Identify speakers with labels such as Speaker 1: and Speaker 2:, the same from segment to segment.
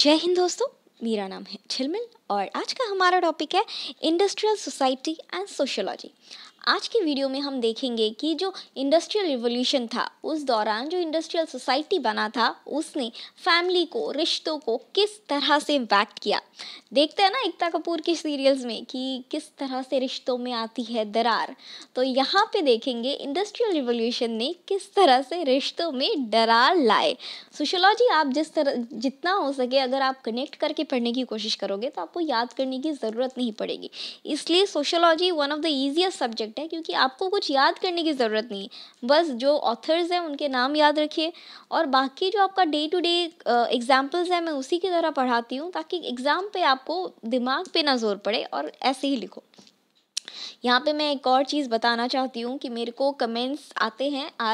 Speaker 1: जय हिंद दोस्तों। मेरा नाम है झिलमिल और आज का हमारा टॉपिक है इंडस्ट्रियल सोसाइटी एंड सोशियोलॉजी। आज की वीडियो में हम देखेंगे कि जो इंडस्ट्रियल रिवॉल्यूशन था उस दौरान जो इंडस्ट्रियल सोसाइटी बना था उसने फैमिली को, रिश्तों को किस तरह से इम्पैक्ट किया। देखते हैं ना एकता कपूर के सीरियल्स में कि किस तरह से रिश्तों में आती है दरार, तो यहाँ पे देखेंगे इंडस्ट्रियल रिवॉल्यूशन ने किस तरह से रिश्तों में दरार लाए। सोशियोलॉजी आप जितना हो सके अगर आप कनेक्ट करके पढ़ने की कोशिश करोगे तो आपको याद करने की ज़रूरत नहीं पड़ेगी। इसलिए sociology one of the easiest subject है क्योंकि आपको कुछ याद करने की ज़रूरत नहीं है, बस जो ऑथर्स हैं उनके नाम याद रखिए और बाकी जो आपका डे टू डे एग्जाम्पल्स हैं मैं उसी की तरह पढ़ाती हूँ ताकि एग्ज़ाम पे आपको दिमाग पे ना जोर पड़े और ऐसे ही लिखो। यहाँ पे मैं एक और चीज़ बताना चाहती हूँ कि मेरे को कमेंट्स आ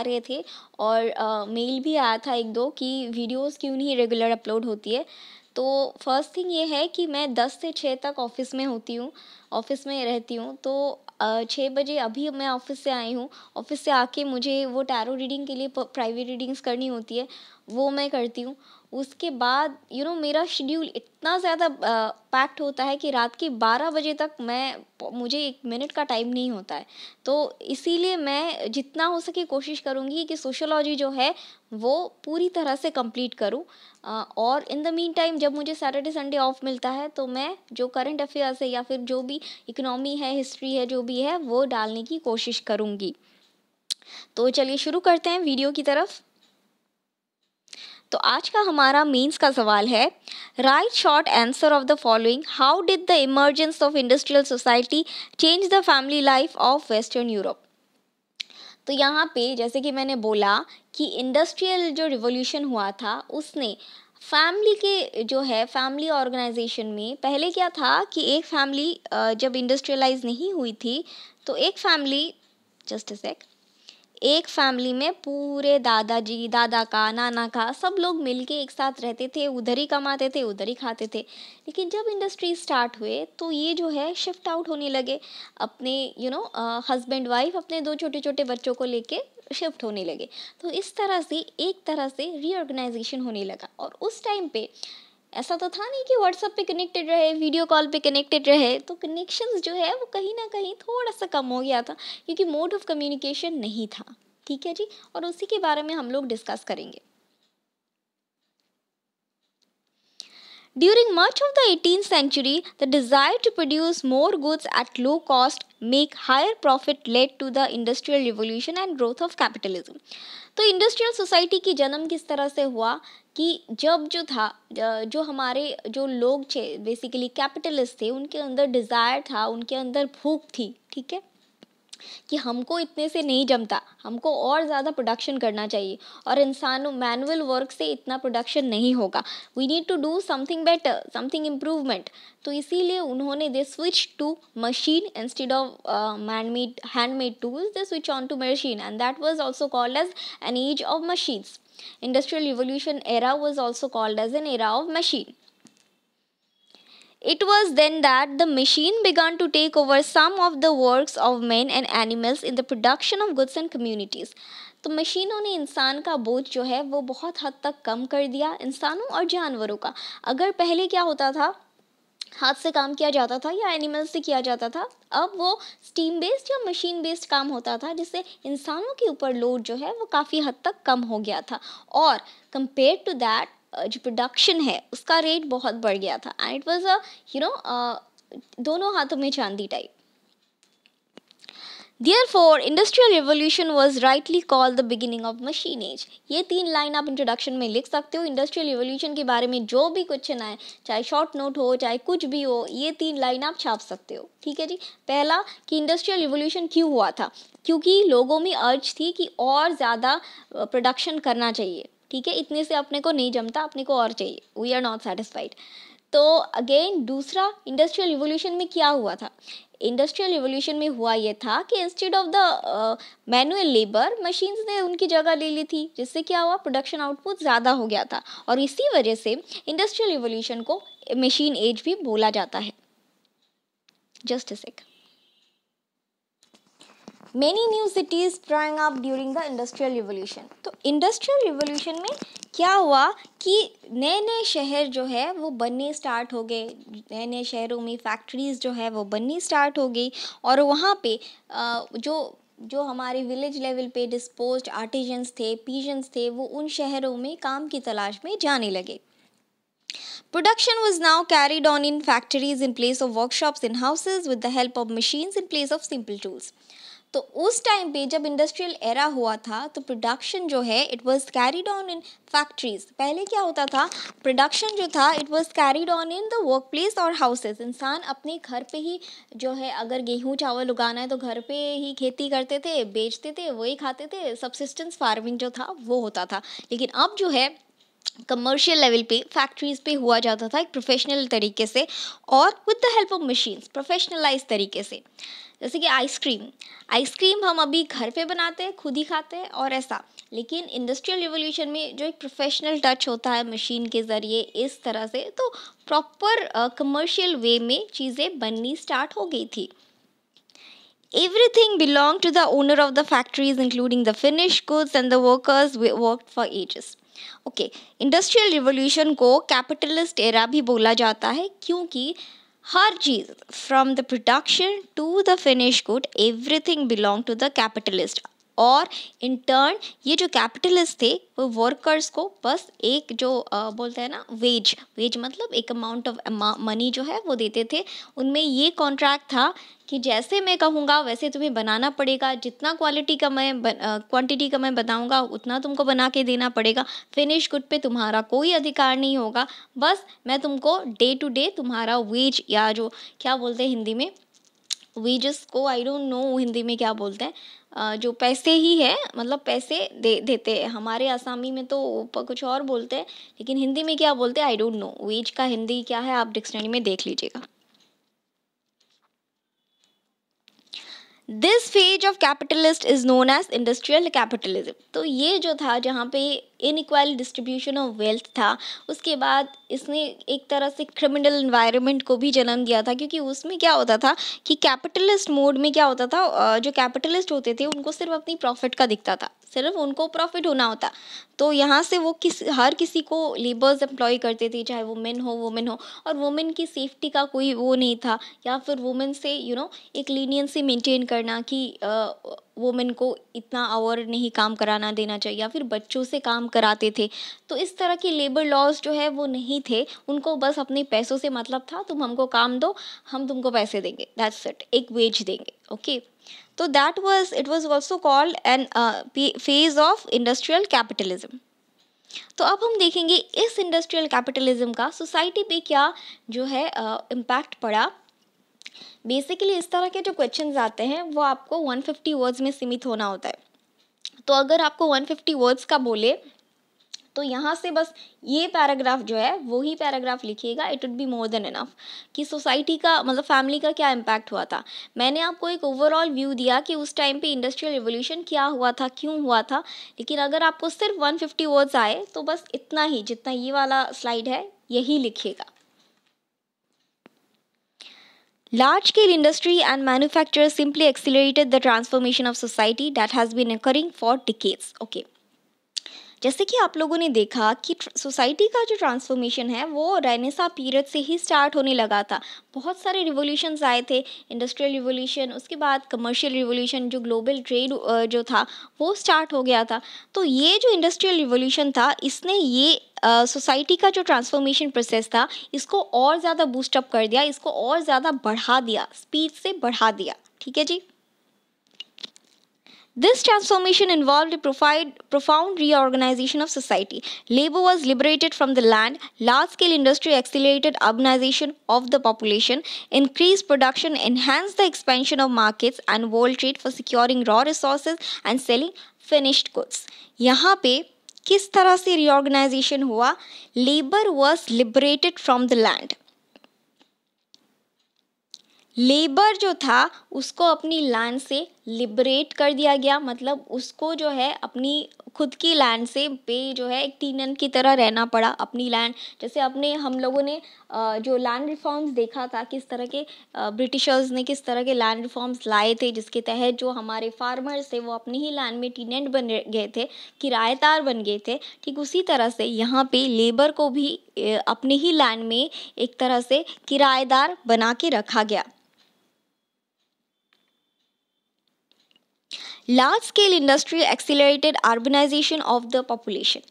Speaker 1: रहे थे और मेल भी आया था एक दो कि वीडियोस क्यों नहीं रेगुलर अपलोड होती है। तो फर्स्ट थिंग ये है कि मैं 10 से 6 तक ऑफिस में होती हूँ, ऑफिस में रहती हूँ। तो 6 बजे अभी मैं ऑफिस से आई हूँ, ऑफिस से आके मुझे वो टैरो रीडिंग के लिए प्राइवेट रीडिंग्स करनी होती है, वो मैं करती हूँ। उसके बाद मेरा शेड्यूल इतना ज़्यादा पैक्ड होता है कि रात के 12 बजे तक मुझे 1 मिनट का टाइम नहीं होता है। तो इसीलिए मैं जितना हो सके कोशिश करूँगी कि सोशियोलॉजी जो है वो पूरी तरह से कंप्लीट करूँ। और इन द मीन टाइम जब मुझे सैटरडे संडे ऑफ मिलता है तो मैं जो करंट अफेयर्स है या फिर जो भी इकोनॉमी है, हिस्ट्री है, जो भी है वो डालने की कोशिश करूँगी। तो चलिए शुरू करते हैं वीडियो की तरफ। तो आज का हमारा मेंस का सवाल है, right short answer of the following, how did the emergence of industrial society change the family life of western Europe. तो यहाँ पे जैसे कि मैंने बोला कि इंडस्ट्रियल जो रिवॉल्यूशन हुआ था उसने फैमिली के जो है फैमिली ऑर्गेनाइजेशन में पहले क्या था कि एक फैमिली जब इंडस्ट्रियलाइज नहीं हुई थी तो एक फैमिली, जस्ट अ सेक, एक फैमिली में पूरे दादाजी, दादा का, नाना का सब लोग मिलके एक साथ रहते थे, उधर ही कमाते थे, उधर ही खाते थे। लेकिन जब इंडस्ट्री स्टार्ट हुए तो ये जो है शिफ्ट आउट होने लगे, अपने हस्बैंड वाइफ अपने 2 छोटे छोटे बच्चों को लेके शिफ्ट होने लगे। तो इस तरह से एक तरह से रीऑर्गेनाइजेशन होने लगा। और उस टाइम पे ऐसा तो था नहीं कि व्हाट्सएप पे कनेक्टेड रहे, वीडियो कॉल पे कनेक्टेड रहे, तो कनेक्शंस जो है वो कहीं ना कहीं थोड़ा सा कम हो गया था क्योंकि मोड ऑफ कम्युनिकेशन नहीं था। ठीक है जी, और उसी के बारे में हम लोग डिस्कस करेंगे। During much of the 18th century, the desire to produce more goods at low cost, make higher profit led to the industrial revolution and growth of capitalism. तो इंडस्ट्रियल सोसाइटी की जन्म किस तरह से हुआ कि जब जो था जो हमारे जो लोग थे बेसिकली कैपिटलिस्ट थे, उनके अंदर डिज़ायर था, उनके अंदर भूख थी, ठीक है, कि हमको इतने से नहीं जमता, हमको और ज़्यादा प्रोडक्शन करना चाहिए और इंसानों मैनुअल वर्क से इतना प्रोडक्शन नहीं होगा, we need to do something better, something improvement. तो इसीलिए उन्होंने they switch to machine instead of manmade handmade tools, they switch on to machine and that was also called as an age of machines. Industrial revolution era was also called as an era of machine. It was then that the machine began to take over some of the works of men and animals in the production of goods and communities. तो मशीनों ने इंसान का बोझ जो है वो बहुत हद तक कम कर दिया, इंसानों और जानवरों का। अगर पहले क्या होता था, हाथ से काम किया जाता था या एनिमल्स से किया जाता था, अब वो स्टीम बेस्ड या मशीन बेस्ड काम होता था जिससे इंसानों के ऊपर लोड जो है वो काफ़ी हद तक कम हो गया था और कंपेयर टू दैट जो प्रोडक्शन है उसका रेट बहुत बढ़ गया था एंड इट वाज दोनों हाथों में चांदी type. Therefore, Industrial Revolution was rightly called the beginning of machine age. ये 3 लाइन आप इंट्रोडक्शन में लिख सकते हो। इंडस्ट्रियल रिवोल्यूशन के बारे में जो भी क्वेश्चन आए, चाहे शॉर्ट नोट हो चाहे कुछ भी हो, ये 3 लाइन आप छाप सकते हो। ठीक है जी। पहला कि इंडस्ट्रियल रिवोल्यूशन क्यों हुआ था, क्योंकि लोगों में अर्ज थी कि और ज़्यादा प्रोडक्शन करना चाहिए। ठीक है, इतने से अपने को नहीं जमता, अपने को और चाहिए, वी आर नॉट सेटिस्फाइड। तो अगेन दूसरा इंडस्ट्रियल रिवोल्यूशन में क्या हुआ था, इंडस्ट्रियल रिवोल्यूशन में हुआ ये था कि instead of the manual labour machines ने उनकी जगह ले ली थी, जिससे क्या हुआ, प्रोडक्शन आउटपुट ज़्यादा हो गया था और इसी वजह से इंडस्ट्रियल रिवोल्यूशन को मशीन एज भी बोला जाता है। Just a sec. Many new cities sprang up during the industrial revolution. तो इंडस्ट्रियल रिवोल्यूशन में क्या हुआ कि नए नए शहर जो है वो बनने स्टार्ट हो गए, नए नए शहरों में फैक्ट्रीज़ जो है वो बननी स्टार्ट हो गई। और वहाँ पे जो जो हमारे विलेज लेवल पे डिस्पोज्ड आर्टिजन्स थे, पीजन्स थे, वो उन शहरों में काम की तलाश में जाने लगे। Production was now carried on in factories in place of workshops in houses with the help of machines in place of simple tools. तो उस टाइम पे जब इंडस्ट्रियल एरा हुआ था तो प्रोडक्शन जो है it was carried on in factories. पहले क्या होता था, प्रोडक्शन जो था it was carried on in the work place और हाउसेस। इंसान अपने घर पे ही जो है, अगर गेहूं चावल उगाना है तो घर पे ही खेती करते थे, बेचते थे, वही खाते थे। सबसिस्टेंस फार्मिंग जो था वो होता था। लेकिन अब जो है कमर्शियल लेवल पे फैक्ट्रीज पे हुआ जाता था एक प्रोफेशनल तरीके से और with the help of machines professionalize तरीके से। जैसे कि आइसक्रीम आइसक्रीम हम अभी घर पे बनाते हैं, खुद ही खाते हैं और ऐसा। लेकिन इंडस्ट्रियल रिवोल्यूशन में जो एक प्रोफेशनल टच होता है मशीन के ज़रिए इस तरह से, तो प्रॉपर कमर्शियल वे में चीज़ें बननी स्टार्ट हो गई थी। Everything belonged to the owner of the factories, including the finished goods and the workers worked for ages. Okay, industrial revolution को कैपिटलिस्ट एरा भी बोला जाता है क्योंकि हर चीज़ from the production to the finish good everything belong to the capitalist. और in turn ये जो कैपिटलिस्ट थे वो वर्कर्स को बस एक जो बोलते हैं ना वेज मतलब एक अमाउंट ऑफ मनी जो है वो देते थे। उनमें ये कॉन्ट्रैक्ट था कि जैसे मैं कहूँगा वैसे तुम्हें बनाना पड़ेगा, जितना क्वांटिटी का मैं बताऊँगा उतना तुमको बना के देना पड़ेगा। फिनिश गुड पे तुम्हारा कोई अधिकार नहीं होगा, बस मैं तुमको डे टू डे तुम्हारा वेज या जो क्या बोलते हैं हिंदी में वेजेस को, आई डोंट नो हिंदी में क्या बोलते हैं, जो पैसे ही है, मतलब पैसे देते हैं। हमारे आसामी में तो कुछ और बोलते हैं, लेकिन हिंदी में क्या बोलते हैं आई डोंट नो। वेज का हिंदी क्या है आप डिक्शनरी में देख लीजिएगा। This phase of capitalist is known as industrial capitalism. तो ये जो था जहाँ पे इनइक्वल डिस्ट्रीब्यूशन ऑफ वेल्थ था, उसके बाद इसने एक तरह से क्रिमिनल इन्वायरमेंट को भी जन्म दिया था। क्योंकि उसमें क्या होता था कि कैपिटलिस्ट मोड में क्या होता था, जो कैपिटलिस्ट होते थे उनको सिर्फ अपनी प्रॉफिट का दिखता था, सिर्फ उनको प्रॉफिट होना होता। तो यहाँ से वो हर किसी को लेबर्स एम्प्लॉय करते थे, चाहे वो मेन हो वुमेन हो। और वुमेन की सेफ्टी का कोई वो नहीं था, या फिर वुमेन से एक लीनियंसी मेंटेन करना कि वुमेन को इतना आवर नहीं काम कराना देना चाहिए, या फिर बच्चों से काम कराते थे। तो इस तरह के लेबर लॉज जो है वो नहीं थे, उनको बस अपने पैसों से मतलब था, तुम हमको काम दो, हम तुमको पैसे देंगे, दैट्स इट, एक वेज देंगे। ओके, तो it was also called an phase of industrial capitalism. तो अब हम देखेंगे इस इंडस्ट्रियल कैपिटलिज्म का सोसाइटी पे क्या जो है इम्पैक्ट पड़ा। बेसिकली इस तरह के जो क्वेश्चंस आते हैं वो आपको 150 वर्ड्स में सीमित होना होता है। तो अगर आपको 150 वर्ड्स का बोले तो यहाँ से बस ये पैराग्राफ जो है वो ही पैराग्राफ लिखिएगा, it would be more than enough कि सोसाइटी का मतलब फैमिली का क्या इम्पैक्ट हुआ था। मैंने आपको एक ओवरऑल व्यू दिया कि उस टाइम पे इंडस्ट्रियल रिवोल्यूशन क्या हुआ था, क्यों हुआ था। लेकिन अगर आपको सिर्फ 150 वर्ड्स आए तो बस इतना ही, जितना ये वाला स्लाइड है यही लिखिएगा। Large scale industry and manufacture simply accelerated the transformation of society that has been occurring for decades. Okay. जैसे कि आप लोगों ने देखा कि सोसाइटी का जो ट्रांसफॉर्मेशन है वो रेनेसा पीरियड से ही स्टार्ट होने लगा था। बहुत सारे रिवोल्यूशंस आए थे, इंडस्ट्रियल रिवोल्यूशन, उसके बाद कमर्शियल रिवोल्यूशन, जो ग्लोबल ट्रेड जो था वो स्टार्ट हो गया था। तो ये जो इंडस्ट्रियल रिवोल्यूशन था इसने ये सोसाइटी का जो ट्रांसफॉर्मेशन प्रोसेस था इसको और ज़्यादा बूस्टअप कर दिया, इसको और ज़्यादा बढ़ा दिया, स्पीड से बढ़ा दिया। ठीक है जी। This transformation involved a profound reorganization of society. Labor was liberated from the land, large-scale industry accelerated urbanization of the population, increased production, enhanced the expansion of markets and world trade for securing raw resources and selling finished goods. यहाँ पे किस तरह से reorganization हुआ? Labor was liberated from the land. Labour जो था उसको अपनी लैंड से लिबरेट कर दिया गया, मतलब उसको जो है अपनी खुद की लैंड से पे जो है एक टीनन की तरह रहना पड़ा अपनी लैंड। जैसे अपने हम लोगों ने जो लैंड रिफॉर्म्स देखा था, किस तरह के ब्रिटिशर्स ने किस तरह के लैंड रिफॉर्म्स लाए थे, जिसके तहत जो हमारे फार्मर्स थे वो अपनी ही लैंड में टीनेंट बन गए थे, किराएदार बन गए थे। ठीक उसी तरह से यहाँ पे लेबर को भी अपने ही लैंड में एक तरह से किराएदार बना के रखा गया। Large scale industry accelerated urbanisation of the population.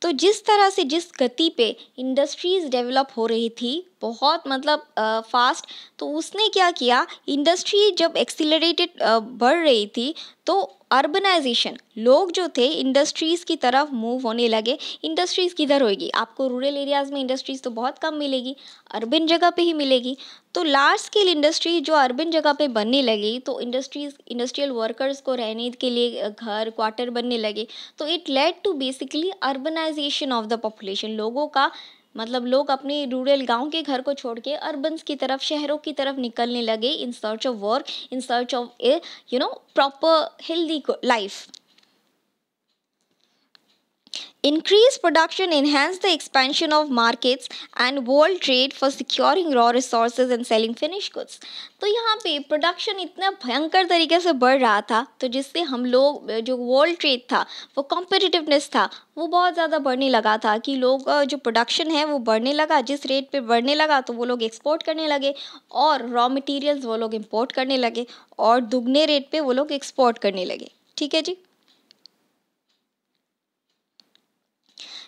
Speaker 1: तो जिस तरह से जिस गति पे इंडस्ट्रीज़ डेवलप हो रही थी, बहुत मतलब फास्ट, तो उसने क्या किया, इंडस्ट्री जब एक्सीलरेटेड बढ़ रही थी तो अर्बनाइजेशन, लोग जो थे इंडस्ट्रीज़ की तरफ मूव होने लगे। इंडस्ट्रीज़ किधर होगी, आपको रूरल एरियाज़ में इंडस्ट्रीज़ तो बहुत कम मिलेगी, अर्बन जगह पे ही मिलेगी। तो लार्ज स्केल इंडस्ट्री जो अर्बन जगह पे बनने लगी, तो इंडस्ट्रियल वर्कर्स को रहने के लिए घर क्वार्टर बनने लगे। तो it led to basically urbanisation of the population. लोगों का मतलब लोग अपने रूरल गांव के घर को छोड़ के अर्बन्स की तरफ, शहरों की तरफ निकलने लगे in search of work, in search of A proper healthy life. Increased production enhanced the expansion of markets and world trade for securing raw resources and selling finished goods. तो यहाँ पे प्रोडक्शन इतना भयंकर तरीके से बढ़ रहा था, तो जिससे हम लोग जो वर्ल्ड ट्रेड था, वो कॉम्पिटिटिवनेस था, वो बहुत ज़्यादा बढ़ने लगा था कि लोग जो प्रोडक्शन है वो बढ़ने लगा, जिस रेट पे बढ़ने लगा तो वो लोग एक्सपोर्ट करने लगे और रॉ मटेरियल्स वो लोग इंपोर्ट करने लगे और दुगने रेट पे वो लोग एक्सपोर्ट करने लगे। ठीक है जी।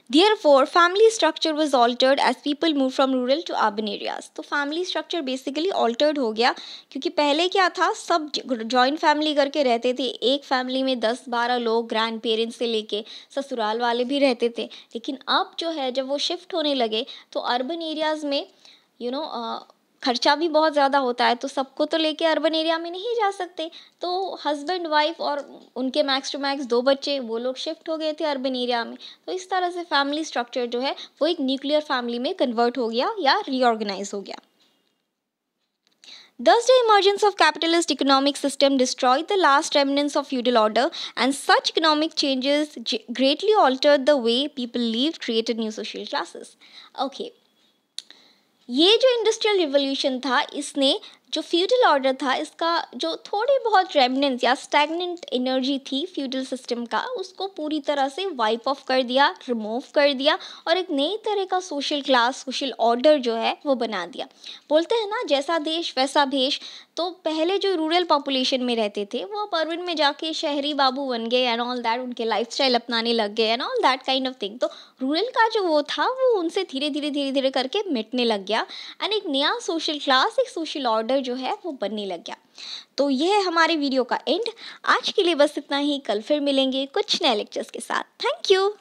Speaker 1: Therefore, family structure was altered as people moved from rural to urban areas. तो family structure basically altered हो गया, क्योंकि पहले क्या था, सब joint family करके रहते थे, एक family में 10-12 लोग, ग्रैंड पेरेंट्स से लेके ससुराल वाले भी रहते थे। लेकिन अब जो है, जब वो शिफ्ट होने लगे तो अर्बन एरियाज़ में खर्चा भी बहुत ज़्यादा होता है, तो सबको तो लेके अर्बन एरिया में नहीं जा सकते। तो हस्बैंड वाइफ और उनके मैक्स टू मैक्स 2 बच्चे, वो लोग शिफ्ट हो गए थे अर्बन एरिया में। तो इस तरह से फैमिली स्ट्रक्चर जो है वो एक न्यूक्लियर फैमिली में कन्वर्ट हो गया या रीऑर्गेनाइज हो गया। Thus, the emergence of capitalist economic system destroyed the last remnants of feudal order, and such economic changes greatly altered the way people lived, created new social classes. Okay. ये जो industrial revolution था, इसने जो feudal order था, इसका जो थोड़ी बहुत रेमिनेंस या स्टैग्नेंट एनर्जी थी फ्यूडल सिस्टम का, उसको पूरी तरह से वाइप ऑफ कर दिया, रिमूव कर दिया और एक नई तरह का सोशल क्लास, सोशल ऑर्डर जो है वो बना दिया। बोलते हैं ना, जैसा देश वैसा भेष। तो पहले जो रूरल पॉपुलेशन में रहते थे वो अब अर्बन में जाके शहरी बाबू बन गए एंड ऑल दैट, उनके लाइफस्टाइल अपनाने लग गए and all that kind of thing. तो रूरल का जो वो था वो उनसे धीरे धीरे करके मिटने लग गया एंड एक नया सोशल क्लास, एक सोशल ऑर्डर जो है वो बनने लग गया। तो ये है हमारे वीडियो का एंड। आज के लिए बस इतना ही, कल फिर मिलेंगे कुछ नए लेक्चर्स के साथ। Thank you.